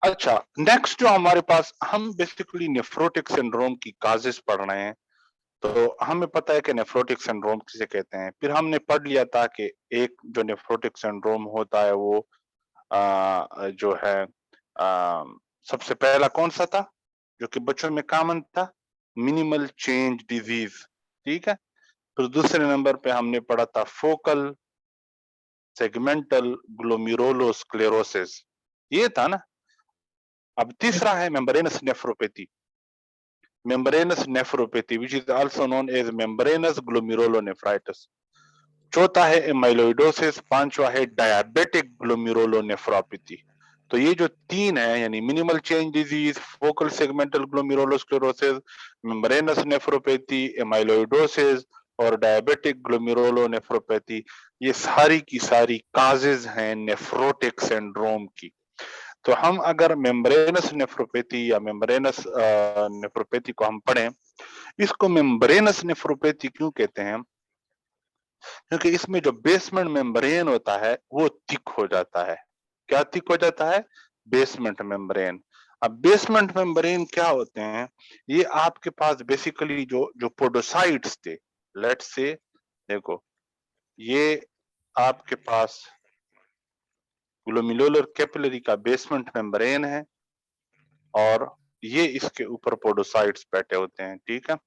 अच्छा, नेक्स्ट जो हमारे पास, हम बेसिकली नेफ्रोटिक सिंड्रोम की काजेस पढ़ रहे हैं। तो हमें पता है कि नेफ्रोटिक सिंड्रोम किसे कहते हैं। फिर हमने पढ़ लिया था कि एक जो नेफ्रोटिक सिंड्रोम होता है वो जो है सबसे पहला कौन सा था जो कि बच्चों में कॉमन था, मिनिमल चेंज डिजीज, ठीक है। फिर दूसरे नंबर पे हमने पढ़ा था फोकल सेगमेंटल ग्लोमेरुलोस्क्लेरोसिस, ये था ना। अब तीसरा है membranous nephropathy, membranous nephropathy which is also known as membranous glomerulonephritis. चौथा है एमाइलोइडोसिस, पांचवा है डायबिटिक ग्लोमेरुलोनेफ्रोपैथी। तो ये जो तीन है यानी minimal change disease, focal segmental glomerulosclerosis, membranous nephropathy, amyloidosis और डायबिटिक ग्लोमेरुलोनेफ्रोपैथी, ये सारी की सारी काजेज हैं नेफ्रोटिक सिंड्रोम की। तो हम अगर मेम्ब्रेनस नेफ्रोपैथी या मेम्ब्रेनस नेफ्रोपैथी को हम पढ़ें, इसको मेम्ब्रेनस नेफ्रोपैथी क्यों कहते हैं? क्योंकि इसमें जो बेसमेंट मेम्ब्रेन होता है वो थिक हो जाता है। क्या थिक हो जाता है? Basement membrane. अब बेसमेंट मेम्ब्रेन क्या होते हैं? ये आपके पास बेसिकली जो जो पोडोसाइट्स थे, लेट्स से, देखो ये आपके पास ग्लोमेरुलर कैपिलरी का बेसमेंट मेम्ब्रेन है और ये इसके ऊपर पोडोसाइट्स बैठे होते हैं, ठीक है।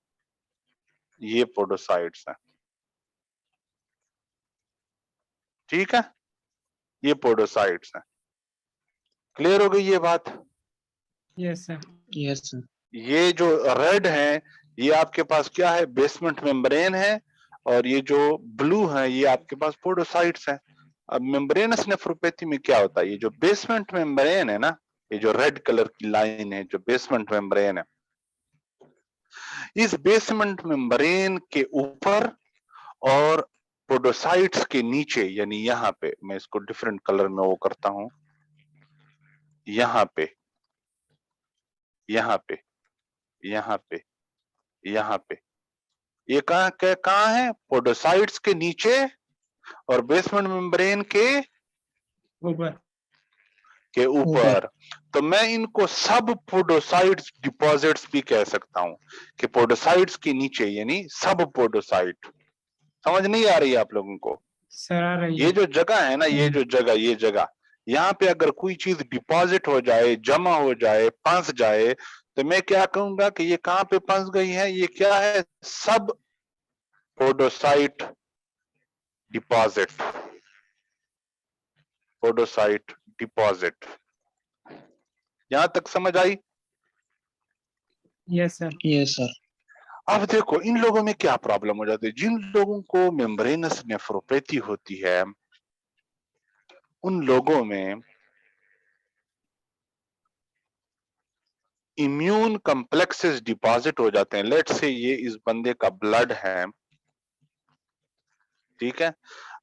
ये पोडोसाइट्स हैं, ठीक है, ये पोडोसाइट्स हैं। क्लियर हो गई ये बात? Yes sir. Yes sir. ये जो रेड है ये आपके पास क्या है? बेसमेंट मेम्ब्रेन है, और ये जो ब्लू है ये आपके पास पोडोसाइट्स हैं। अब मेम्ब्रेनस नेफ्रोपैथी में क्या होता है? ये जो बेसमेंट मेम्ब्रेन है ना, ये जो रेड कलर की लाइन है जो बेसमेंट मेम्ब्रेन है, इस बेसमेंट मेम्ब्रेन के ऊपर और पोडोसाइट्स के नीचे, यानी यहाँ पे, मैं इसको डिफरेंट कलर में वो करता हूं, यहाँ पे, यहाँ पे, यहाँ पे, यहाँ पे, ये कहाँ है? पोडोसाइट्स के नीचे और बेसमेंट मेम्ब्रेन ऊपर के ऊपर। तो मैं इनको सब पोडोसाइट्स डिपॉजिट्स भी कह सकता हूं कि पोडोसाइट्स के नीचे यानी सब पोडोसाइट। समझ नहीं आ रही है आप लोगों को? सर आ रही ये है। जो जगह है ना, ये जो जगह, ये जगह, यहाँ पे अगर कोई चीज डिपॉजिट हो जाए, जमा हो जाए, फंस जाए, तो मैं क्या कहूंगा कि ये कहाँ पे फंस गई है? ये क्या है? सब पोडोसाइट डिपॉजिट, पोडोसाइट डिपॉजिट। यहां तक समझ आई? Yes sir. Yes sir. अब देखो इन लोगों में क्या प्रॉब्लम हो जाती है। जिन लोगों को मेम्ब्रेनस नेफ्रोपैथी होती है उन लोगों में इम्यून कॉम्प्लेक्सेस डिपॉजिट हो जाते हैं। लेट्स से ये इस बंदे का ब्लड है, ठीक है।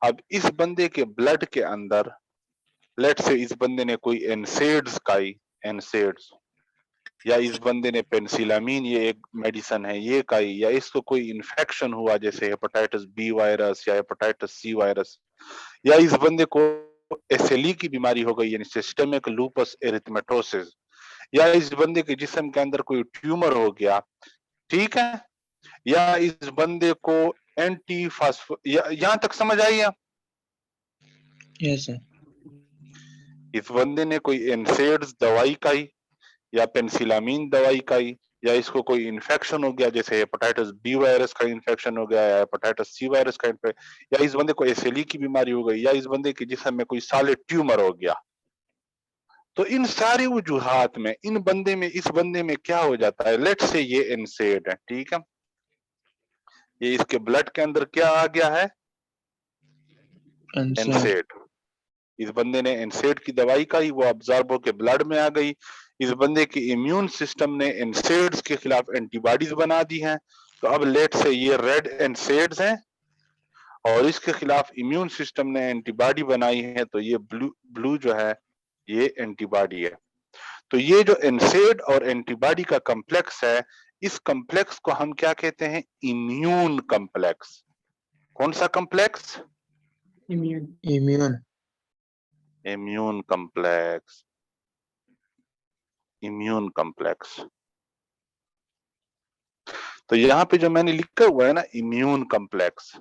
अब इस बंदे के ब्लड के अंदर, लेट्स से इस बंदे ने कोई एनसेड्स खाई, एनसेड्स, या इस बंदे ने पेनिसिलामीन, ये एक मेडिसिन है, ये खाई, या इसको कोई इन्फेक्शन हुआ जैसे हेपेटाइटिस बी वायरस या हेपेटाइटिस सी वायरस, या इस बंदे को एसएलई की बीमारी हो गई यानी सिस्टेमिक लूपस एरिथमेटोसिस, या इस बंदे के जिस्म के अंदर कोई ट्यूमर हो गया, ठीक है, या इस बंदे को एंटी फास्फो, यहां तक समझ आई है? Yes sir. इस बंदे ने कोई एनसेड्स दवाई खाई या पेनिसिलामीन दवाई खाई, या इसको कोई इन्फेक्शन हो गया जैसे हेपेटाइटिस बी वायरस का इन्फेक्शन हो गया या हेपेटाइटिस सी वायरस का इन्फेक्शन, या इस बंदे को एसएलई की बीमारी हो गई, या इस बंदे के जिस्म में कोई सॉलिड ट्यूमर हो गया। तो इन सारी वजूहात में इन बंदे में, इस बंदे में क्या हो जाता है? लेट्स से ये एनसेड है, ठीक है, ये इसके ब्लड के अंदर क्या आ गया है? एनसेड। इस बंदे ने एनसेड की दवाई खाई, वो अब्जॉर्ब होकर ब्लड में आ गई। इस बंदे के इम्यून सिस्टम ने एनसेड्स के खिलाफ एंटीबॉडीज बना दी हैं। तो अब लेट से ये रेड एनसेड्स हैं और इसके खिलाफ इम्यून सिस्टम ने एंटीबॉडी बनाई है, तो ये ब्लू ब्लू जो है ये एंटीबॉडी है। तो ये जो एनसेड और एंटीबॉडी का कॉम्प्लेक्स है, इस कॉम्प्लेक्स को हम क्या कहते हैं? Immune complex. कौन सा complex? Immune. Immune. Immune complex. Immune complex. तो यहाँ पे जो मैंने लिखा हुआ है ना इम्यून कॉम्प्लेक्स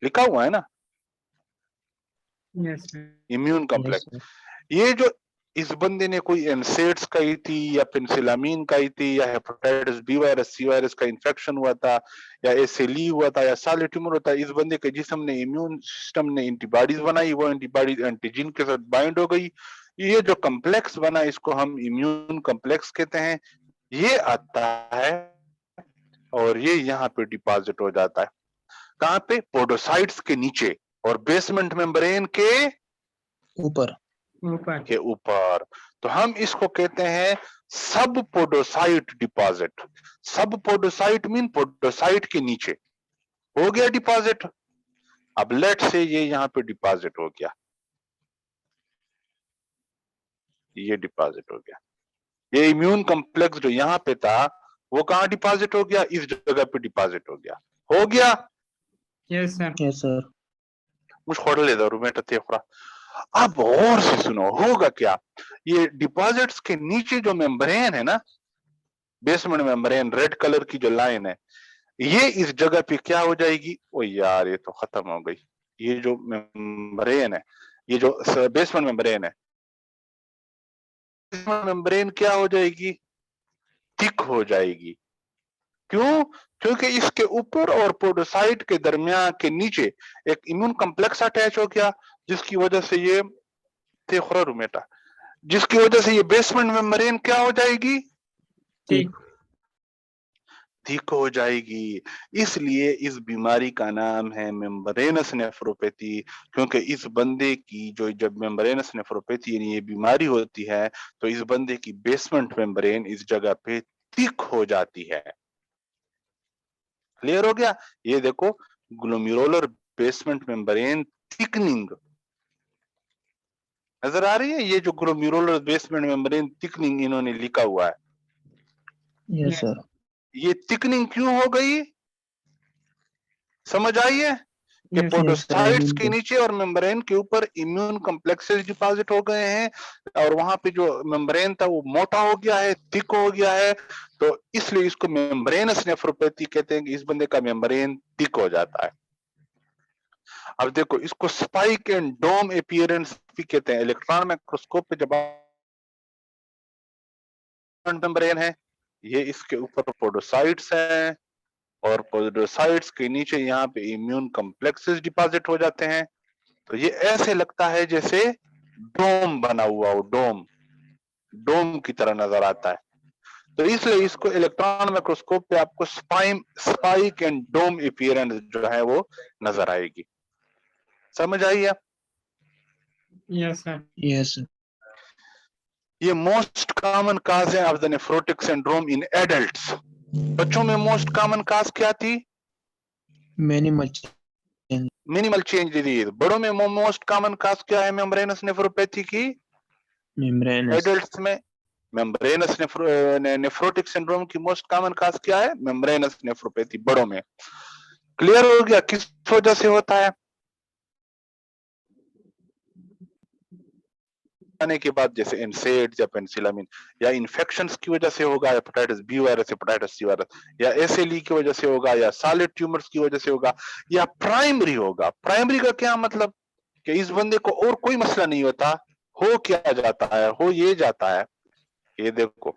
लिखा हुआ है ना, Yes, sir. Immune Yes, complex, sir. ये जो इस बंदे ने कोई एनसेड्स खाई थी या पेनिसिलामिन खाई थी या hepatitis B virus C virus का इन्फेक्शन हुआ था या एसएलई हुआ था या सॉलिड ट्यूमर होता है, इस बंदे के जिस्म ने इम्यून सिस्टम ने एंटीबॉडीज बनाई, वो एंटीबॉडी एंटीजन के साथ बाइंड हो गई, ये जो कॉम्प्लेक्स बना इसको हम इम्यून कॉम्प्लेक्स कहते हैं। ये आता है और ये यहाँ पे डिपॉजिट हो जाता है, कहाँ पे? पोडोसाइट्स के नीचे और बेसमेंट मेम्ब्रेन के ऊपर। ऊपर। तो हम इसको कहते हैं सब पोडोसाइट डिपॉजिट। सब पोडोसाइट मीन पोडोसाइट के नीचे हो गया डिपॉजिट। अब लेट से ये यहाँ पे डिपॉजिट हो गया, ये डिपॉजिट हो गया, ये इम्यून कॉम्प्लेक्स जो यहाँ पे था वो कहाँ डिपॉजिट हो गया? इस जगह पे डिपॉजिट हो गया। हो गया? Yes, sir. Yes, sir. मुझ खोड़ले दो रूमेट थे खोड़ा। अब और से सुनो, होगा क्या? ये डिपॉजिट्स के नीचे जो मेम्ब्रेन है ना, बेसमेंट मेम्ब्रेन, रेड कलर की जो लाइन है, ये इस जगह पे क्या हो जाएगी? ओ यार ये तो खत्म हो गई। ये जो मेम्ब्रेन है, ये जो बेसमेंट मेम्ब्रेन है, मेम्ब्रेन क्या हो जाएगी? थिक हो जाएगी। क्यों? क्योंकि इसके ऊपर और पोडोसाइट के दरमियान के नीचे एक इम्यून कॉम्प्लेक्स अटैच हो गया, जिसकी वजह से ये तेखरा रूमेटा, जिसकी वजह से ये बेसमेंट मेम्ब्रेन क्या हो जाएगी? ठीक। ठीक हो जाएगी। इसलिए इस बीमारी का नाम है मेम्ब्रेनस नेफ्रोपैथी, क्योंकि इस बंदे की जो जब मेम्ब्रेनस नेफ्रोपैथी यानी ये बीमारी होती है तो इस बंदे की बेसमेंट मेम्ब्रेन इस जगह पे थिक हो जाती है। क्लियर हो गया? ये देखो, ग्लोमेरुलर बेसमेंट मेम्ब्रेन थिकनिंग नजर आ रही है? ये जो ग्लोमेरुलर बेसमेंट मेम्ब्रेन थिकनिंग इन्होंने लिखा हुआ है, Yes, sir. ये थिकनिंग क्यों हो गई? समझ आई है कि Yes, पोडोसाइट्स के बिल्कुल। नीचे और मेम्ब्रेन के ऊपर इम्यून कॉम्प्लेक्सेस डिपॉजिट हो गए हैं और वहां पे जो मेम्ब्रेन था वो मोटा हो गया है, थिक हो गया है, तो इसलिए इसको मेम्ब्रेनस नेफ्रोपैथी कहते हैं कि इस बंदे का मेम्ब्रेन थिक हो जाता है। अब देखो, इसको स्पाइक एंड डोम अपीयरेंस भी कहते हैं। इलेक्ट्रॉन माइक्रोस्कोप पे जब मेम्ब्रेन है, ये इसके ऊपर पोडोसाइट्स हैं और पोडोसाइट्स के नीचे यहाँ पे इम्यून कॉम्प्लेक्सेस डिपॉजिट हो जाते हैं, तो ये ऐसे लगता है जैसे डोम बना हुआ हो, डोम की तरह नजर आता है। तो इसलिए इसको इलेक्ट्रॉन माइक्रोस्कोप पे आपको स्पाइक एंड डोम अपीयरेंस जो है वो नजर आएगी। समझ आई है? yes, sir. Yes, sir. ये मोस्ट कॉमन काज है of the nephrotic syndrome in adults. बच्चों में मोस्ट कॉमन काज क्या थी? Minimal change. Minimal change disease. बड़ों में मोस्ट कॉमन काज क्या है मेम्ब्रेनस नेफ्रोपैथी की? Membranous. एडल्ट्स में मेम्ब्रेनस नेफ्रोटिक सिंड्रोम की मोस्ट कॉमन काज क्या है? मेम्ब्रेनस नेफ्रोपैथी बड़ों में। क्लियर हो गया किस वजह से होता है? आने के बाद जैसे एनसेड या पेनिसिलामिन या इन्फेक्शंस की वजह से होगा, hepatitis B virus, hepatitis C virus, या एसएलई की वजह से होगा, या सॉलिड ट्यूमर्स की वजह से होगा, या प्राइमरी होगा। प्राइमरी का क्या मतलब? कि इस बंदे को और कोई मसला नहीं होता, हो क्या जाता है? हो ये जाता है, ये देखो,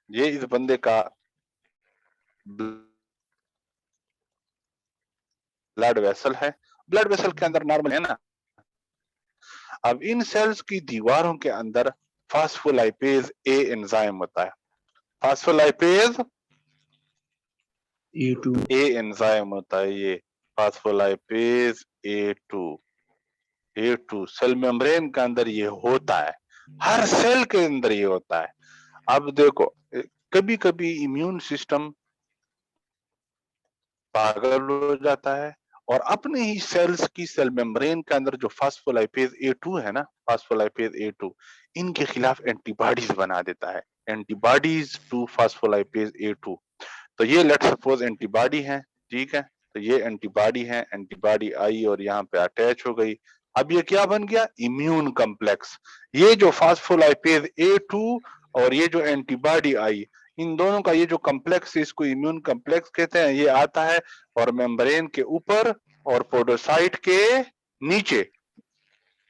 ये इस बंदे का ब्लड वेसल है, ब्लड वेसल के अंदर नॉर्मल है ना। अब इन सेल्स की दीवारों के अंदर फास्फोलाइपेज ए एंजाइम होता है। फास्फोलाइपेज A2. ए एंजाइम होता है, ये फास्फोलाइपेज ए टू सेल मेम्ब्रेन के अंदर ये होता है, हर सेल के अंदर ये होता है। अब देखो, कभी कभी इम्यून सिस्टम पागल हो जाता है और अपने ही सेल्स की सेल मेम्ब्रेन के अंदर जो फास्फोलाइपेज ए2 है ना, फास्फोलाइपेज ए2, इनके खिलाफ एंटीबॉडीज बना देता है, एंटीबॉडीज टू फास्फोलाइपेज ए2। तो ये लेट सपोज एंटीबॉडी है, ठीक है, तो ये एंटीबॉडी है, एंटीबॉडी आई और यहाँ पे अटैच हो गई अब ये क्या बन गया, इम्यून कॉम्प्लेक्स। ये जो फास्फोलाइपेज A2 और ये जो एंटीबॉडी आई, इन दोनों का ये जो कॉम्प्लेक्स, इसको इम्यून कॉम्प्लेक्स कहते हैं। ये आता है और मेम्ब्रेन के ऊपर और पोडोसाइट के नीचे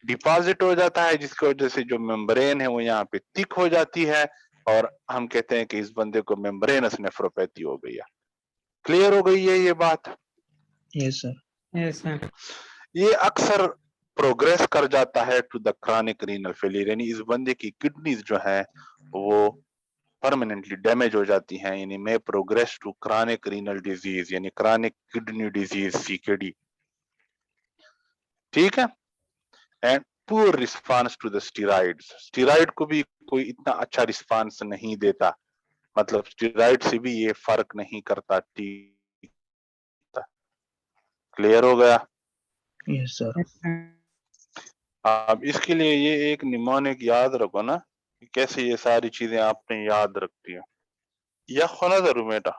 डिपॉजिट हो जाता है, जिसकी वजह से जो मेम्ब्रेन है वो यहाँ पे थिक हो जाती है और हम कहते हैं कि इस बंदे को मेम्ब्रेनस नेफ्रोपैथी हो गई है। क्लियर हो गई है ये बात? Yes, sir. Yes, sir. ये अक्सर प्रोग्रेस कर जाता है to the chronic renal failure, यानी इस बंदे की किडनीज जो है वो परमानेंटली डैमेज हो जाती हैं, यानी में progress to chronic renal disease यानी क्रॉनिक किडनी डिजीज CKD। ठीक है। And poor response to the steroids, steroid को भी कोई इतना अच्छा रिस्पांस नहीं देता, मतलब स्टीरॉइड से भी ये फर्क नहीं करता। क्लियर हो गया? Yes, sir. Yes, sir. अब इसके लिए ये एक निमोनिक याद रखो ना, कि कैसे ये सारी चीजें आपने याद रखती है। या खोना जरूर बेटा,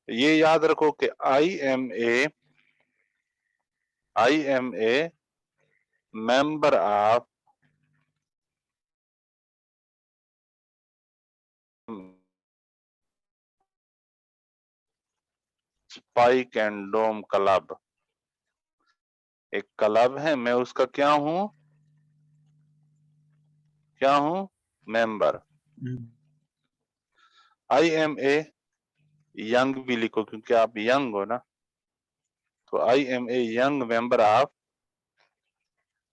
ये याद रखो कि I am a member of spike and dome club. एक क्लब है, मैं उसका क्या हूं, member. I am a, young भी लिखो क्योंकि आप यंग हो ना, तो I am a young member of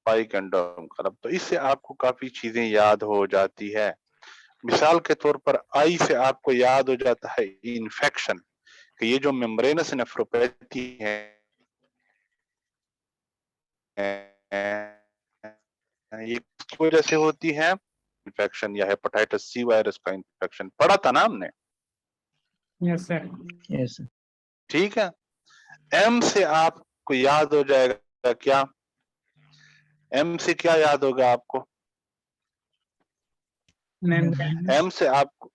spike and dome club. तो इससे आपको काफी चीजें याद हो जाती है। मिसाल के तौर पर आई से आपको याद हो जाता है इन्फेक्शन, कि ये जो मेम्ब्रेनस नेफ्रोपैथी है ये किसकी वजह से होती है, इन्फेक्शन या हेपेटाइटिस C वायरस का इन्फेक्शन। पढ़ा था ना हमने? Yes, sir. Yes, sir. ठीक है। एम से आपको याद हो जाएगा क्या, एम से क्या याद होगा आपको? Membrane. एम से आपको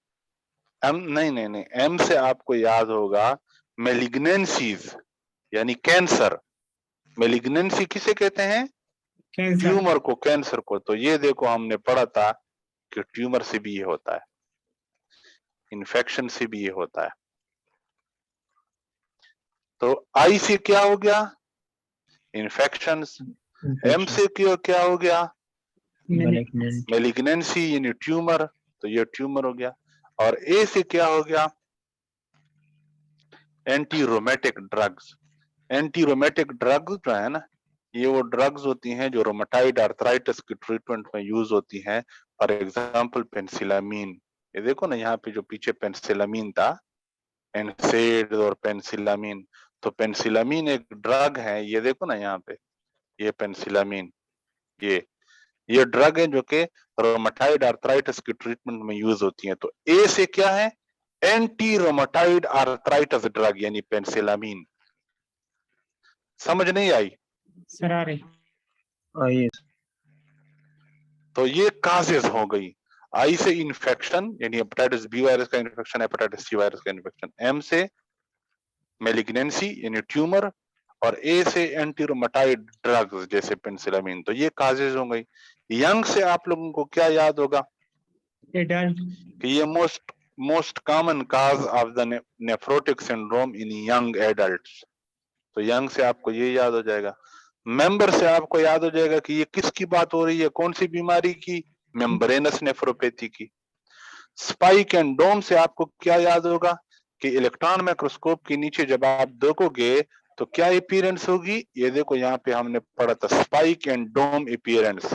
नहीं, एम से आपको याद होगा मेलिग्नेंसीज, यानी कैंसर। मेलिग्नेंसी किसे कहते हैं? Cancer. ट्यूमर को, कैंसर को। तो ये देखो हमने पढ़ा था कि ट्यूमर से भी ये होता है, इन्फेक्शन से भी ये होता है। तो आई से क्या हो गया, इन्फेक्शंस। एम से क्या हो गया, Malignant. मेलिग्नेंसी यानी ट्यूमर, तो ये ट्यूमर हो गया। और ए से क्या हो गया, anti rheumatic drugs. Anti rheumatic drugs जो है ना, ये वो ड्रग्स होती हैं जो रोमेटाइड आर्थराइटिस की ट्रीटमेंट में यूज होती हैं। फॉर एग्जांपल पेंसिलामीन, ये देखो ना यहाँ पे जो पीछे पेंसिलामीन था, एनसेड और पेंसिलामीन। तो पेंसिलामीन एक ड्रग है, ये देखो ना यहाँ पे, ये पेंसिलामीन, ये ड्रग है जो कि रोमेटाइड आर्थराइटिस की ट्रीटमेंट में यूज होती है। तो ए से क्या है, एंटी रोमेटाइड आर्थराइटिस ड्रग यानी पेंसिलामीन। समझ नहीं आई? Sir, आ रही। Yes. तो ये काजेस हो गई। आई से इन्फेक्शन यानी हेपेटाइटिस बी वायरस का इन्फेक्शन, हेपेटाइटिस सी वायरस का इन्फेक्शन। एम से मेलिग्नेंसी यानी ट्यूमर, और ए से एंटी रोमेटाइड ड्रग्स जैसे पेंसिलामीन। तो ये काजेस हो गई। यंग से आप लोगों को क्या याद होगा, Adult. कि ये most common cause of the nephrotic syndrome in young adults. तो यंग से आपको ये याद हो जाएगा। मेंबर से आपको याद हो जाएगा कि ये किसकी बात हो रही है, कौन सी बीमारी की, मेम्ब्रेनस नेफ्रोपैथी की। स्पाइक एंड डोम से आपको क्या याद होगा, कि इलेक्ट्रॉन माइक्रोस्कोप के नीचे जब आप देखोगे तो क्या अपीयरेंस होगी, ये देखो यहाँ पे हमने पढ़ा था स्पाइक एंड डोम अपीयरेंस,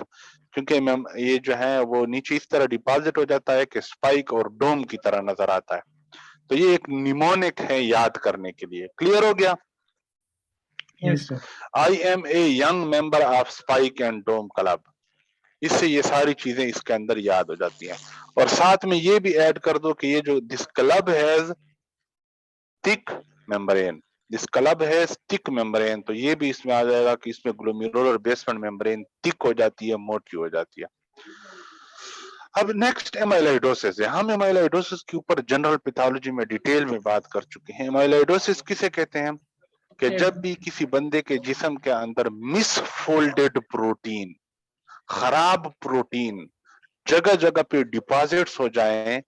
क्योंकि ये जो है वो नीचे इस तरह डिपॉजिट हो जाता है कि स्पाइक और डोम की तरह नजर आता है। तो ये एक निमोनिक है याद करने के लिए। क्लियर हो गया? Yes, sir. I am a young member of spike and dome club. इससे ये सारी चीजें इसके अंदर याद हो जाती हैं। और साथ में ये भी ऐड कर दो कि ये जो this club has thick membrane, this club has thick membrane, तो ये भी इसमें आ जाएगा कि इसमें ग्लोमेरुलर बेसमेंट मेम्ब्रेन थिक हो जाती है, मोटी हो जाती है। अब नेक्स्ट एमाइलोइडोसिस है। हम एमाइलोइडोसिस के ऊपर जनरल पैथोलॉजी में डिटेल में बात कर चुके हैं। एमाइलोइडोसिस किसे कहते हैं, कि जब भी किसी बंदे के जिस्म के अंदर मिसफोल्डेड प्रोटीन, खराब प्रोटीन जगह जगह पे डिपॉजिट्स हो जाएं,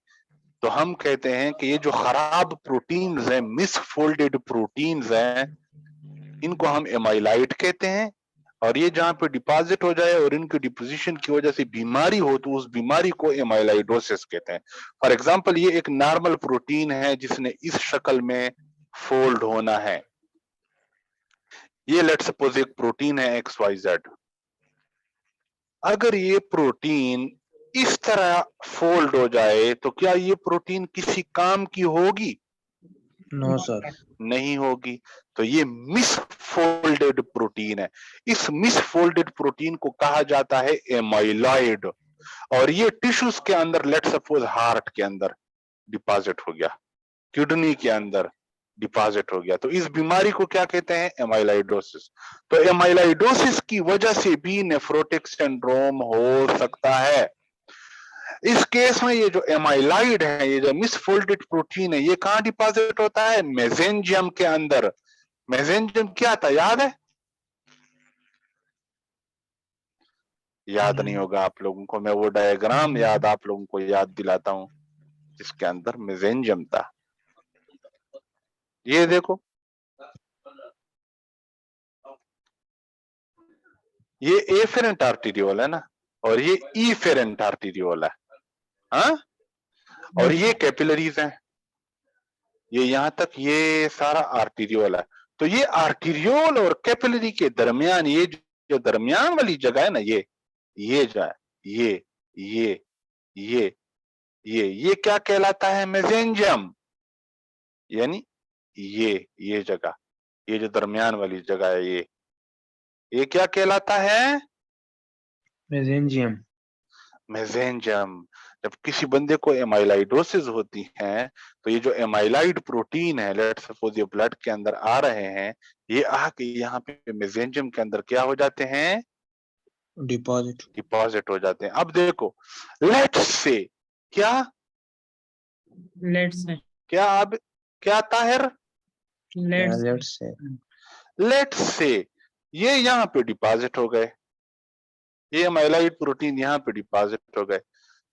तो हम कहते हैं कि ये जो खराब प्रोटीन्स हैं, मिसफोल्डेड प्रोटीन्स हैं, इनको हम एमाइलाइड कहते हैं। और ये जहां पे डिपॉजिट हो जाए और इनकी डिपोजिशन की वजह से बीमारी हो, तो उस बीमारी को एमाइलाइडोसिस कहते हैं। फॉर एग्जांपल, ये एक नॉर्मल प्रोटीन है जिसने इस शक्ल में फोल्ड होना है। ये लेट्स सपोज एक प्रोटीन है XYZ। अगर ये प्रोटीन इस तरह फोल्ड हो जाए तो क्या ये प्रोटीन किसी काम की होगी? No sir. नहीं होगी। तो ये मिसफोल्डेड प्रोटीन है। इस मिसफोल्डेड प्रोटीन को कहा जाता है एमाइलॉइड। और ये टिश्यूज के अंदर, लेट सपोज हार्ट के अंदर डिपॉजिट हो गया, किडनी के अंदर डिपॉजिट हो गया, तो इस बीमारी को क्या कहते हैं? एमाइलाइडोसिस। तो एमाइलाइडोसिस की वजह से भी नेफ्रोटिक सिंड्रोम हो सकता है। इस केस में ये जो एमाइलाइड है, ये जो मिसफोल्डेड प्रोटीन है, ये कहां डिपॉजिट होता है? मेसेंजियम के अंदर। मेसेंजियम क्या था, याद है? याद नहीं होगा आप लोगों को, मैं वो डायग्राम याद आप लोगों को याद दिलाता हूं जिसके अंदर मेसेंजियम था। ये देखो, ये एफेरेंट आर्टीरियोल है ना, और ये ईफेरेंट आर्टीरियोल है, हाँ? और ये कैपिलरीज हैं, ये यहां तक ये सारा आर्टीरियोल है। तो ये आर्टीरियोल और कैपिलरी के दरमियान ये जो दरमियान वाली जगह है ना, ये जो है, ये ये क्या कहलाता है? मेसेंजियम। यानी ये जगह, ये जो दरमियान वाली जगह है, ये क्या कहलाता है? मेसेंजियम। मेसेंजियम। जब किसी बंदे को एमाइलाइडोसिस होती है, तो ये जो एमाइलाइड प्रोटीन है, लेट सपोज ये ब्लड के अंदर आ रहे हैं, ये आके यहाँ पे मेसेंजियम के अंदर क्या हो जाते हैं? डिपॉजिट हो जाते हैं। अब देखो, लेट्स से क्या लेट्स से क्या अब क्या ताहिर? लेट्स लेट्स से ये यहाँ पे डिपॉजिट हो गए, ये एमाइलाइड प्रोटीन यहाँ पे डिपॉजिट हो गए।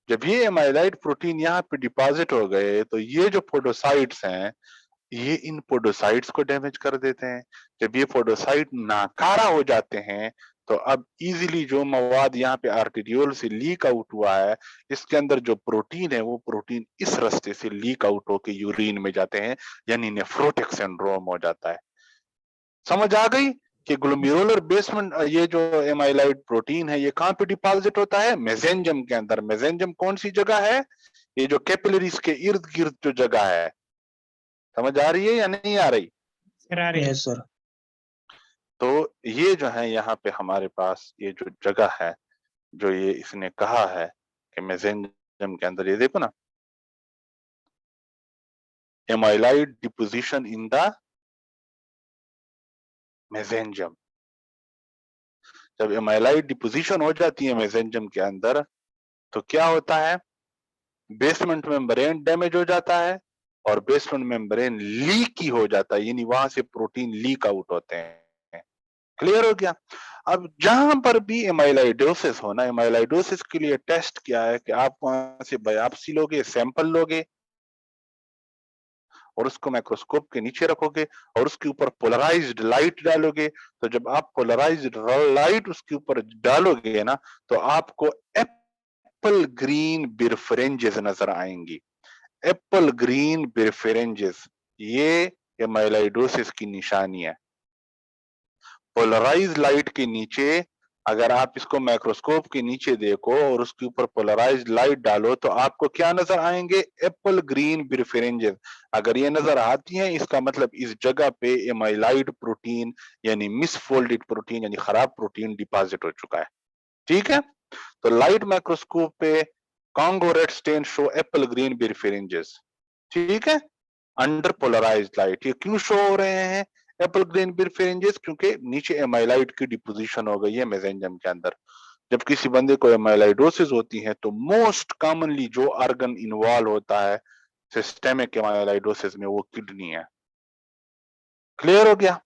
जब ये एमाइलाइड प्रोटीन यहाँ पे डिपॉजिट हो गए, तो ये जो पोडोसाइट्स हैं, ये इन पोडोसाइट्स को डैमेज कर देते हैं। जब ये पोडोसाइट नाकारा हो जाते हैं, तो अब इजीली जो मवाद यहाँ पे आर्टेरियोल से लीक आउट हुआ है, इसके अंदर जो प्रोटीन है, वो प्रोटीन इस रास्ते से लीक आउट होके यूरिन में जाते हैं, यानी नेफ्रोटिक सिंड्रोम हो जाता है। समझ आ गई कि ग्लोमेरुलर बेसमेंट, ये जो एमाइलाइड प्रोटीन है, ये कहां पे डिपॉजिट होता है? मेसेंजियम के अंदर। मेसेंजियम कौन सी जगह है? ये जो कैपिलरीज के इर्द गिर्द जो जगह है। समझ आ रही है या नहीं आ रही? Yes sir. तो ये जो है यहाँ पे हमारे पास ये जो जगह है, जो ये इसने कहा है कि मेसेंजियम के अंदर, ये देखो ना, एमाइलाइड डिपोजिशन इन द मेसेंजियम। जब एमाइलाइड डिपोजिशन हो जाती है मेसेंजियम के अंदर, तो क्या होता है? बेसमेंट मेम्ब्रेन डैमेज हो जाता है और बेसमेंट मेम्ब्रेन लीकी हो जाता है, यानी वहां से प्रोटीन लीक आउट होते हैं। क्लियर हो गया? अब जहां पर भी एमाइलाइडोसिस होना, एमाइलाइडोसिस के लिए टेस्ट क्या है कि आप वहां से बायोप्सी लोगे, सैंपल लोगे और उसको माइक्रोस्कोप के नीचे रखोगे और उसके ऊपर पोलराइज्ड लाइट डालोगे। तो जब आप पोलराइज्ड लाइट उसके ऊपर डालोगे ना, तो आपको एप्पल ग्रीन बिरफ्रेंजेस नजर आएंगी। एप्पल ग्रीन बिरफ्रेंजेस, ये एमाइलाइडोसिस की निशानी है। पोलराइज्ड लाइट के नीचे, अगर आप इसको माइक्रोस्कोप के नीचे देखो और उसके ऊपर पोलराइज्ड लाइट डालो, तो आपको क्या नजर आएंगे? Apple green birefringence. अगर ये नजर आती हैं, इसका मतलब इस जगह पे एमाइलाइड प्रोटीन यानी मिसफोल्डेड प्रोटीन यानी खराब प्रोटीन डिपॉजिट हो चुका है। ठीक है? तो लाइट माइक्रोस्कोप पे Congo red stain show apple green birefringence. ठीक है? Under polarized light. ये क्यों शो हो रहे हैं एप्पल ग्रीन बिरफ्रेंजेस? क्योंकि नीचे एमाइलाइड की डिपोजिशन हो गई है मेसेंजियम के अंदर। जब किसी बंदे को एमाइलाइडोसिस होती है, तो मोस्ट कॉमनली जो ऑर्गन इन्वॉल्व होता है सिस्टेमिक एमाइलाइडोसिस में, वो किडनी है। क्लियर हो गया?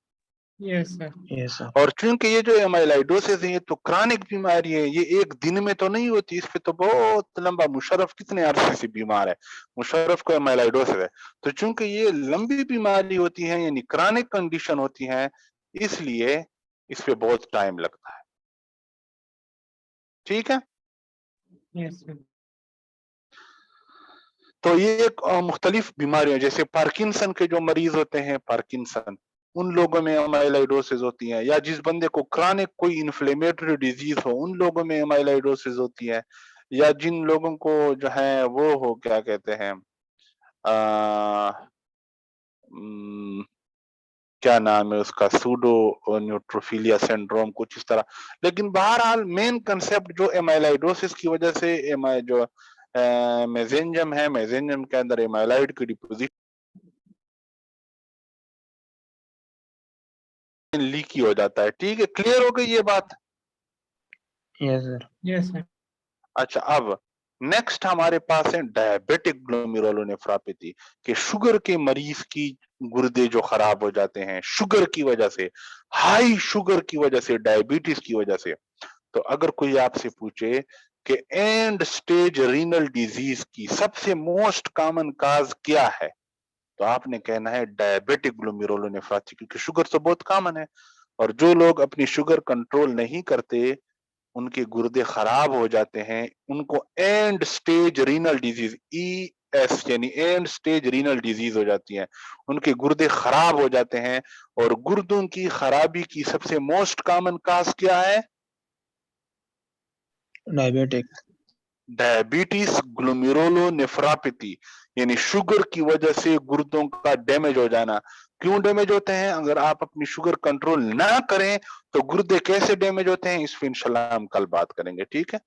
Yes, sir. Yes, sir. और चूंकि ये जो एमाइलाइडोसिस है ये तो क्रॉनिक बीमारी है, ये एक दिन में तो नहीं होती, इस पे तो बहुत लंबा, मुशर्रफ कितने अरसे से बीमार है, मुशर्रफ को एमाइलाइडोसिस है। तो चूंकि ये लंबी बीमारी होती है यानी क्रॉनिक कंडीशन होती है, इसलिए इस पे बहुत टाइम लगता है। ठीक है, Yes, sir. तो ये एक मुख्तलिफ बीमारियां, जैसे पार्किंसन के जो मरीज होते हैं, पार्किंसन, उन लोगों में एमाइलाइडोसिस होती है, या जिस बंदे को क्रॉनिक कोई इन्फ्लेमेटरी डिजीज हो उन लोगों में एमाइलाइडोसिस होती है, या जिन लोगों को जो है वो हो, क्या कहते हैं, क्या नाम है उसका, सूडो न्यूट्रोफिलिया सिंड्रोम, कुछ इस तरह। लेकिन बहरहाल मेन कंसेप्ट जो एमाइलाइडोसिस की वजह से जो मेसेंजम है, मेसेंजम के अंदर एमाइलाइड की डिपोजिशन लीकी हो जाता है। ठीक है, क्लियर हो गई ये बात? Yes, sir. Yes, sir. अच्छा, अब नेक्स्ट हमारे पास है डायबिटिक ग्लोमेरुलोनेफ्रोपैथी, कि शुगर के मरीज की गुर्दे जो खराब हो जाते हैं शुगर की वजह से, हाई शुगर की वजह से, डायबिटीज की वजह से। तो अगर कोई आपसे पूछे कि एंड स्टेज रीनल डिजीज की सबसे मोस्ट कॉमन काज क्या है, तो आपने कहना है डायबिटिक ग्लोमेरुलोनेफ्रोपैथी, क्योंकि शुगर तो बहुत कॉमन है, और जो लोग अपनी शुगर कंट्रोल नहीं करते उनके गुर्दे खराब हो जाते हैं, उनको and stage renal disease, ES यानी एंड स्टेज रीनल डिजीज हो जाती है, उनके गुर्दे खराब हो जाते हैं। और गुर्दों की खराबी की सबसे मोस्ट कॉमन काज क्या है? Diabetic. डायबिटीज ग्लोमेरुलोनेफ्रोपैथी, यानी शुगर की वजह से गुर्दों का डैमेज हो जाना। क्यों डैमेज होते हैं? अगर आप अपनी शुगर कंट्रोल ना करें तो गुर्दे कैसे डैमेज होते हैं, इस पे इंशाल्लाह हम कल बात करेंगे। ठीक है।